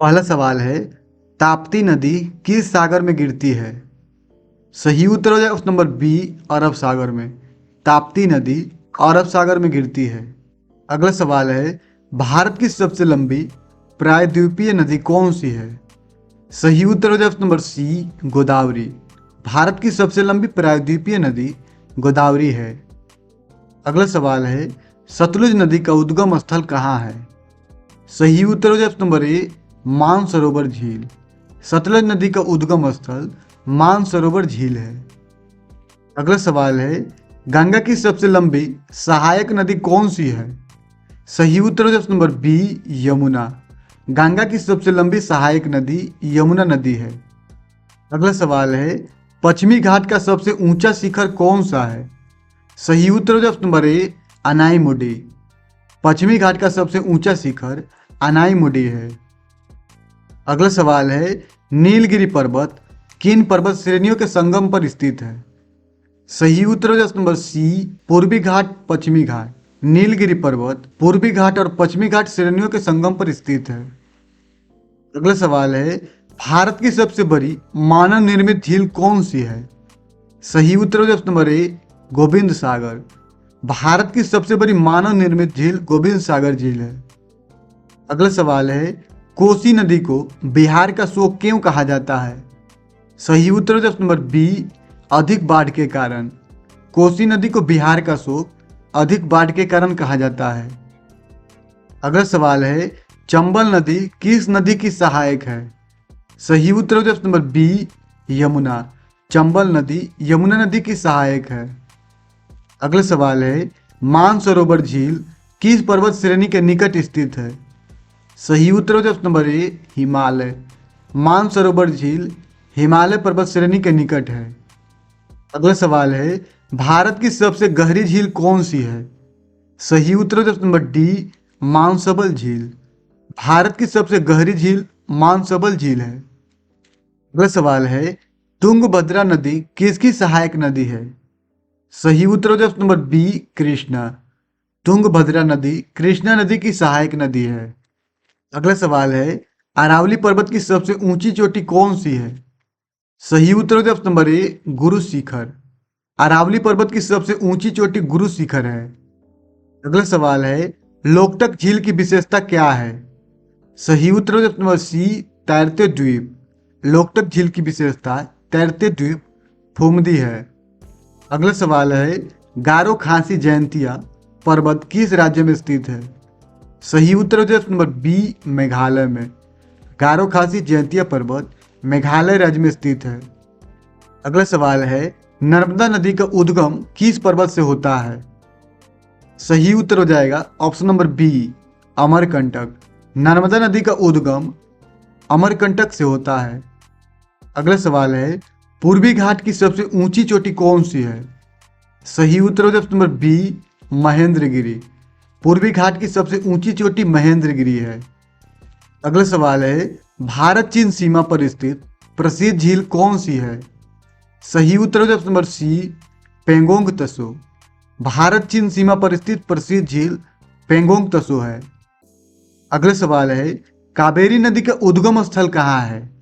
पहला सवाल है, ताप्ती नदी किस सागर में गिरती है? सही उत्तर हो जाएगा ऑप्शन नंबर बी, अरब सागर में। ताप्ती नदी अरब सागर में गिरती है। अगला सवाल है, भारत की सबसे लंबी प्रायद्वीपीय नदी कौन सी है? सही उत्तर हो जाएगा option number C, Godavari. Bharat की सबसे लंबी प्रायद्वीपीय नदी गोदावरी है। अगला सवाल है, सतलुज नदी का उद्गम स्थल कहाँ है? सही उत्तर हो जाए ऑप्शन नंबर ए, मानसरोवर झील। सतलज नदी का उद्गम स्थल मानसरोवर झील है। अगला सवाल है, गंगा की सबसे लंबी सहायक नदी कौन सी है? सही उत्तर हो जाए option number B, Yamuna. Ganga की सबसे लंबी सहायक नदी यमुना नदी है। अगला सवाल है, पश्चिमी घाट का सबसे ऊंचा शिखर कौन सा है? सही उत्तर हो जाए ऑप्शन नंबर ए, अनाईमुडी। पश्चिमी घाट का सबसे ऊंचा शिखर अनाईमुडी है। अगला सवाल है, नीलगिरी पर्वत किन पर्वत श्रेणियों के संगम पर स्थित है? सही उत्तर हो जाए नंबर सी, पूर्वी घाट पश्चिमी घाट। नीलगिरी पर्वत पूर्वी घाट और पश्चिमी घाट श्रेणियों के संगम पर स्थित है। अगला सवाल है, भारत की सबसे बड़ी मानव निर्मित झील कौन सी है? सही उत्तर हो जाए नंबर ए, गोविंद सागर। भारत की सबसे बड़ी मानव निर्मित झील गोविंद सागर झील है। अगला सवाल है, कोसी नदी को बिहार का शोक क्यों कहा जाता है? सही उत्तर हो जाए नंबर बी, अधिक बाढ़ के कारण। कोसी नदी को बिहार का शोक अधिक बाढ़ के कारण कहा जाता है। अगला सवाल है, चंबल नदी किस नदी की सहायक है? सही उत्तर हो जाए नंबर बी, यमुना। चंबल नदी यमुना नदी की सहायक है। अगला सवाल है, मानसरोवर झील किस पर्वत श्रेणी के निकट स्थित है? सही उत्तर हो जाए नंबर ए, हिमालय। मानसरोवर झील हिमालय पर्वत श्रेणी के निकट है। अगला सवाल है, भारत की सबसे गहरी झील कौन सी है? सही उत्तर हो जाए नंबर डी, मानसबल झील। भारत की सबसे गहरी झील मानसबल झील है। अगला सवाल है, तुंगभद्रा नदी किसकी सहायक नदी है? सही उत्तर हो जाए नंबर बी, कृष्णा। तुंगभद्रा नदी कृष्णा नदी की सहायक नदी है। अगला सवाल है, अरावली पर्वत की सबसे ऊंची चोटी कौन सी है? सही उत्तर हो जाए option number A, Guru Shikhar. Aravalli पर्वत की सबसे ऊंची चोटी गुरु शिखर है। अगला सवाल है, लोकटक झील की विशेषता क्या है? सही उत्तर हो जाए ऑप्शन नंबर सी, तैरते द्वीप। लोकटक झील की विशेषता तैरते द्वीप फुमदी है। अगला सवाल है, गारो खासी जयंतिया पर्वत किस राज्य में स्थित है? सही उत्तर हो जाए ऑप्शन नंबर बी, मेघालय में। गारो खासी जयंतिया पर्वत मेघालय राज्य में स्थित है। अगला सवाल है, नर्मदा नदी का उद्गम किस पर्वत से होता है? सही उत्तर हो जाएगा option number B, Amarkantak. Narmada नदी का उद्गम अमरकंटक से होता है। अगला सवाल है, पूर्वी घाट की सबसे ऊंची चोटी कौन सी है? सही उत्तर हो जाए ऑप्शन नंबर बी, महेंद्रगिरी। पूर्वी घाट की सबसे ऊंची चोटी महेंद्रगिरी है। अगला सवाल है, भारत चीन सीमा पर स्थित प्रसिद्ध झील कौन सी है? सही उत्तर हो जाए ऑप्शन नंबर सी, पेंगोंग तसो। भारत चीन सीमा पर स्थित प्रसिद्ध झील पेंगोंग तसो है। अगला सवाल है, कावेरी नदी का उद्गम स्थल कहाँ है?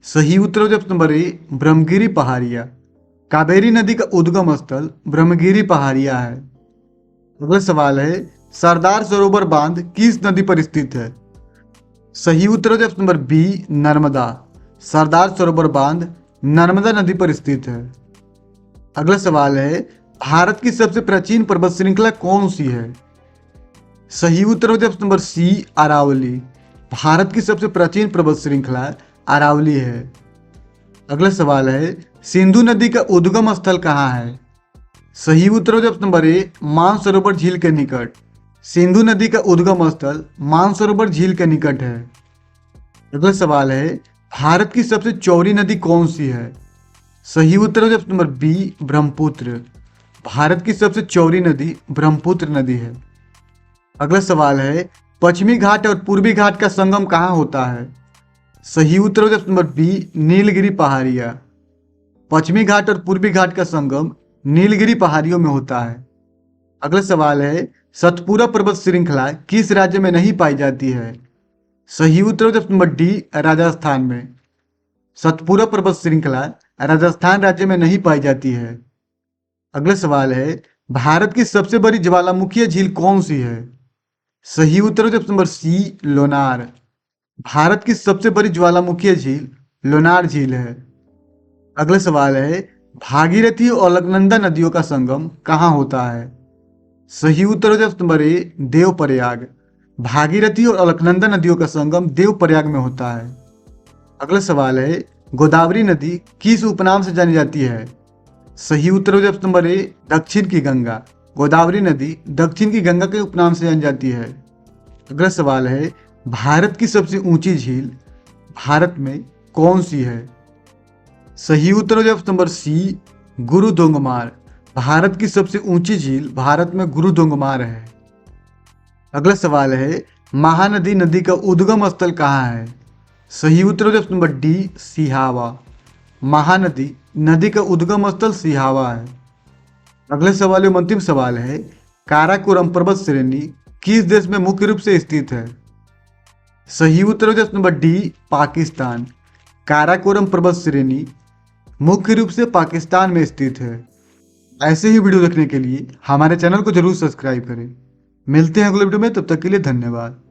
सही उत्तर हो जाए ऑप्शन नंबर ए, ब्रह्मगिरी पहाड़िया। कावेरी नदी का उद्गम स्थल ब्रह्मगिरी पहाड़िया है। अगला सवाल है, सरदार सरोवर बांध किस नदी पर स्थित है? सही उत्तर हो जाए option number B, Narmada. Sardar Sarovar बांध नर्मदा नदी पर स्थित है। अगला सवाल है, भारत की सबसे प्राचीन पर्वत श्रृंखला कौन सी है? सही उत्तर हो जाए option number C, Aravalli. Bharat की सबसे प्राचीन पर्वत श्रृंखला अरावली है। अगला सवाल है, सिंधु नदी का उद्गम स्थल कहाँ है? सही उत्तर हो जाए ऑप्शन नंबर ए, मानसरोवर झील के निकट। सिंधु नदी का उद्गम स्थल मानसरोवर झील के निकट है। अगला सवाल है, भारत की सबसे चौड़ी नदी कौन सी है? सही उत्तर हो जाए option number B, Brahmaputra. Bharat की सबसे चौड़ी नदी ब्रह्मपुत्र नदी है। अगला सवाल है, पश्चिमी घाट और पूर्वी घाट का संगम कहाँ होता है? सही उत्तर हो जाए ऑप्शन नंबर बी, नीलगिरी पहाड़िया। पश्चिमी घाट और पूर्वी घाट का संगम नीलगिरी पहाड़ियों में होता है। अगला सवाल है, सतपुरा पर्वत श्रृंखला किस राज्य में नहीं पाई जाती है? सही उत्तर हो जाए नंबर डी, राजस्थान में। सतपुरा पर्वत श्रृंखला राजस्थान राज्य में नहीं पाई जाती है। अगला सवाल है, भारत की सबसे बड़ी ज्वालामुखीय झील कौन सी है? सही उत्तर हो जाए नंबर सी, लोनार। भारत की सबसे बड़ी ज्वालामुखीय झील लोनार झील है। अगला सवाल है, भागीरथी और अलकनंदा नदियों का संगम कहाँ होता है? सही उत्तर हो जाए नंबर ए, देवप्रयाग। भागीरथी और अलकनंदा नदियों का संगम देवप्रयाग में होता है। अगला सवाल है, गोदावरी नदी किस उपनाम से जानी जाती है? सही उत्तर हो जाए नंबर ए, दक्षिण की गंगा। गोदावरी नदी दक्षिण की गंगा के उपनाम से जानी जाती है। अगला सवाल है, भारत की सबसे ऊंची झील भारत में कौन सी है? सही उत्तर हो जाए नंबर सी, गुरु दोंगमार। भारत की सबसे ऊंची झील भारत में गुरु दोंगमार है। अगला सवाल है, महानदी नदी का उद्गम स्थल कहाँ है? सही उत्तर हो जाए नंबर डी, सिहावा। महानदी नदी का उद्गम स्थल सिहावा है। अगले सवाल एवं अंतिम सवाल है, काराकोरम पर्वत श्रेणी किस देश में मुख्य रूप से स्थित है? सही उत्तर हो जाए नंबर डी, पाकिस्तान। काराकोरम पर्वत श्रेणी मुख्य रूप से पाकिस्तान में स्थित है। ऐसे ही वीडियो देखने के लिए हमारे चैनल को जरूर सब्सक्राइब करें। मिलते हैं अगले वीडियो में, तब तक के लिए धन्यवाद।